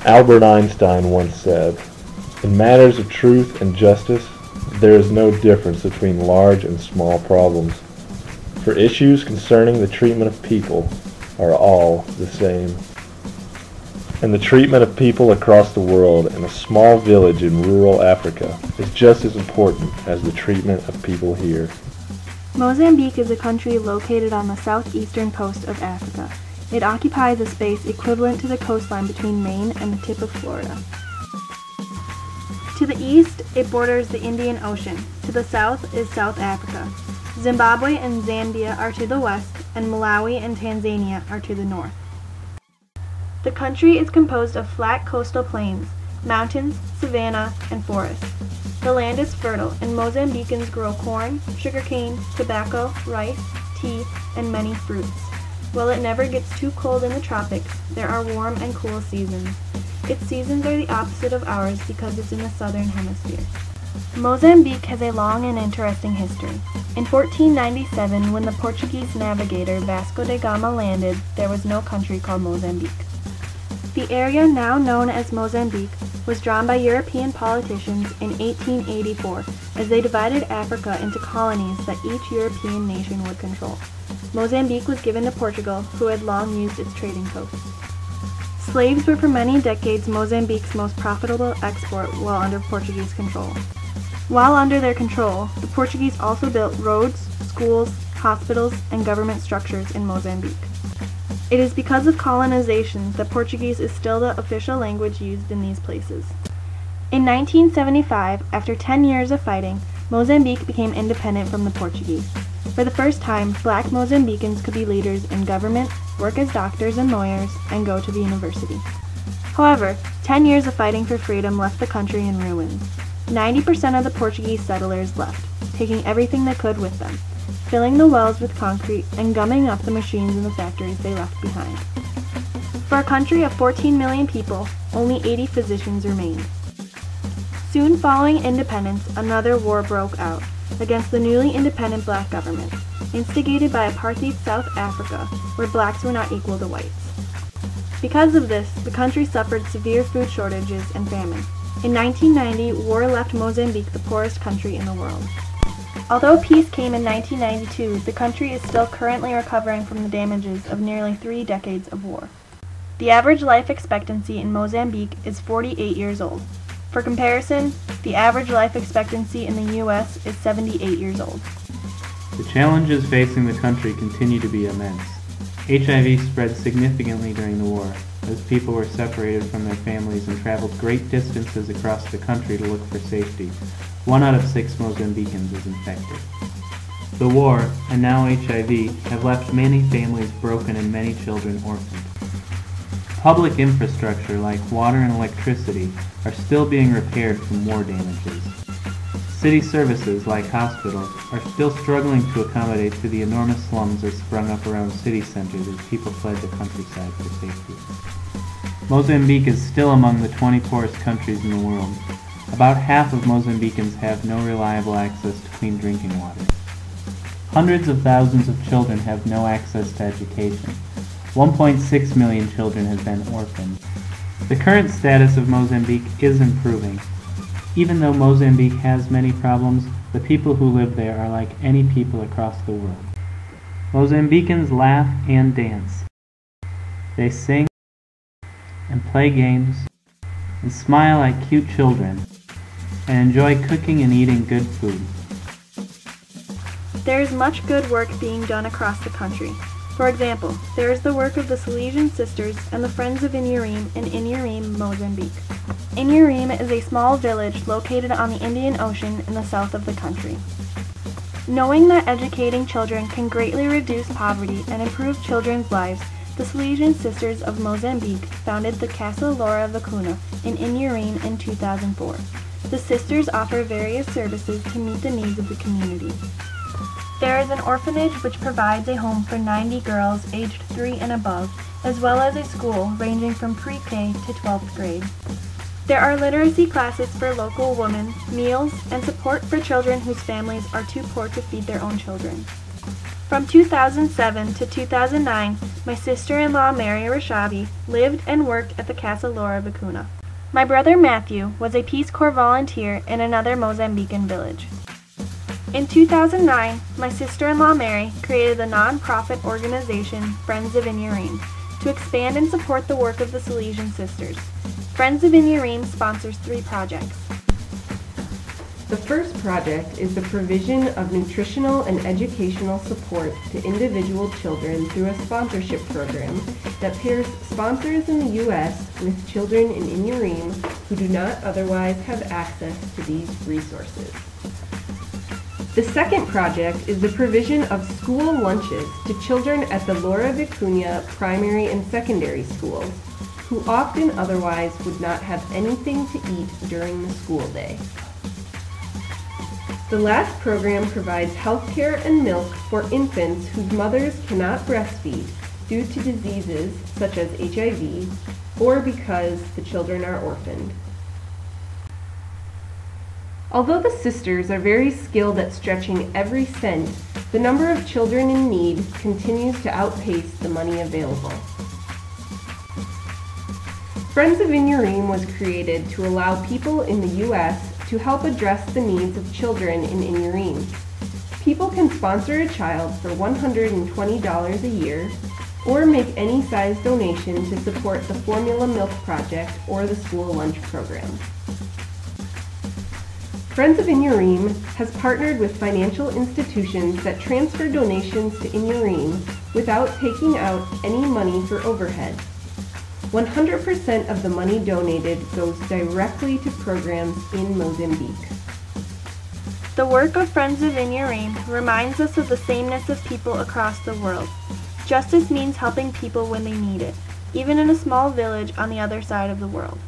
Albert Einstein once said, "In matters of truth and justice, there is no difference between large and small problems, for issues concerning the treatment of people are all the same." And the treatment of people across the world in a small village in rural Africa is just as important as the treatment of people here. Mozambique is a country located on the southeastern coast of Africa. It occupies a space equivalent to the coastline between Maine and the tip of Florida. To the east, it borders the Indian Ocean. To the south is South Africa. Zimbabwe and Zambia are to the west, and Malawi and Tanzania are to the north. The country is composed of flat coastal plains, mountains, savanna, and forests. The land is fertile, and Mozambicans grow corn, sugarcane, tobacco, rice, tea, and many fruits. While it never gets too cold in the tropics, there are warm and cool seasons. Its seasons are the opposite of ours because it's in the southern hemisphere. Mozambique has a long and interesting history. In 1497, when the Portuguese navigator Vasco da Gama landed, there was no country called Mozambique. The area now known as Mozambique was drawn by European politicians in 1884 as they divided Africa into colonies that each European nation would control. Mozambique was given to Portugal, who had long used its trading posts. Slaves were for many decades Mozambique's most profitable export while under Portuguese control. While under their control, the Portuguese also built roads, schools, hospitals, and government structures in Mozambique. It is because of colonization that Portuguese is still the official language used in these places. In 1975, after 10 years of fighting, Mozambique became independent from the Portuguese. For the first time, black Mozambicans could be leaders in government, work as doctors and lawyers, and go to the university. However, 10 years of fighting for freedom left the country in ruins. 90% of the Portuguese settlers left, taking everything they could with them, filling the wells with concrete and gumming up the machines in the factories they left behind. For a country of 14 million people, only 80 physicians remained. Soon following independence, another war broke out against the newly independent black government, instigated by apartheid South Africa, where blacks were not equal to whites. Because of this, the country suffered severe food shortages and famine. In 1990, war left Mozambique the poorest country in the world. Although peace came in 1992, the country is still currently recovering from the damages of nearly 3 decades of war. The average life expectancy in Mozambique is 48 years old. For comparison, the average life expectancy in the U.S. is 78 years old. The challenges facing the country continue to be immense. HIV spread significantly during the war, as people were separated from their families and traveled great distances across the country to look for safety. 1 out of 6 Mozambicans is infected. The war, and now HIV, have left many families broken and many children orphaned. Public infrastructure like water and electricity are still being repaired from war damages. City services like hospitals are still struggling to accommodate to the enormous slums that sprung up around city centers as people fled the countryside for safety. Mozambique is still among the 20 poorest countries in the world. About half of Mozambicans have no reliable access to clean drinking water. Hundreds of thousands of children have no access to education. 1.6 million children have been orphaned. The current status of Mozambique is improving. Even though Mozambique has many problems, the people who live there are like any people across the world. Mozambicans laugh and dance. They sing and play games and smile like cute children and enjoy cooking and eating good food. There is much good work being done across the country. For example, there is the work of the Salesian Sisters and the Friends of Inhurim in Inhurim, Mozambique. Inhurim is a small village located on the Indian Ocean in the south of the country. Knowing that educating children can greatly reduce poverty and improve children's lives, the Salesian Sisters of Mozambique founded the Casa Laura Vicuna in Inhurim in 2004. The sisters offer various services to meet the needs of the community. There is an orphanage which provides a home for 90 girls aged 3 and above, as well as a school ranging from pre-K to 12th grade. There are literacy classes for local women, meals, and support for children whose families are too poor to feed their own children. From 2007 to 2009, my sister-in-law Mary Rashabi lived and worked at the Casa Laura Vicuna. My brother Matthew was a Peace Corps volunteer in another Mozambican village. In 2009, my sister-in-law Mary created the non-profit organization Friends of Inyurim to expand and support the work of the Salesian Sisters. Friends of Inyurim sponsors 3 projects. The first project is the provision of nutritional and educational support to individual children through a sponsorship program that pairs sponsors in the U.S. with children in Inyurim who do not otherwise have access to these resources. The second project is the provision of school lunches to children at the Laura Vicuna primary and secondary schools who often otherwise would not have anything to eat during the school day. The last program provides health care and milk for infants whose mothers cannot breastfeed due to diseases such as HIV or because the children are orphaned. Although the sisters are very skilled at stretching every cent, the number of children in need continues to outpace the money available. Friends of Inyurim was created to allow people in the U.S. to help address the needs of children in Inyurim. People can sponsor a child for $120 a year or make any size donation to support the Formula Milk Project or the school lunch program. Friends of Inyurim has partnered with financial institutions that transfer donations to Inyurim without taking out any money for overhead. 100% of the money donated goes directly to programs in Mozambique. The work of Friends of Inyurim reminds us of the sameness of people across the world. Justice means helping people when they need it, even in a small village on the other side of the world.